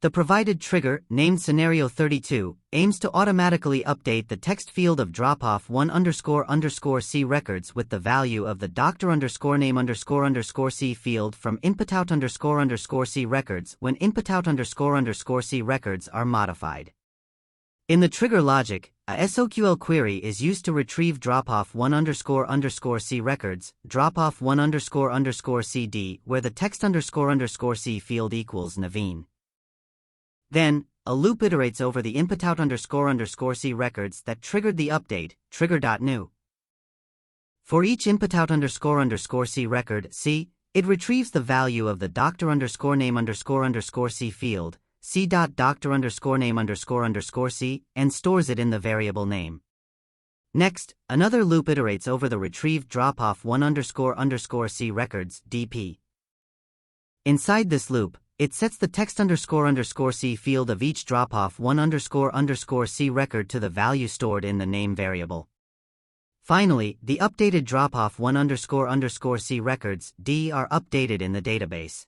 The provided trigger, named Scenario 32, aims to automatically update the text field of dropoff 1__C records with the value of the doctor_name__C field from Inputout__C records when Inputout__C records are modified. In the trigger logic, a SOQL query is used to retrieve dropoff 1__C records, dropoff 1__CD, where the text__C field equals naveen. Then, a loop iterates over the Inputout__C records that triggered the update, trigger.new. For each Inputout__C record, C, it retrieves the value of the doctor_name__C field, c.doctor_name__C, and stores it in the variable name. Next, another loop iterates over the retrieved dropoff 1__C records, dp. Inside this loop, it sets the text__C field of each dropoff 1__C record to the value stored in the name variable. Finally, the updated dropoff 1__C records, D, are updated in the database.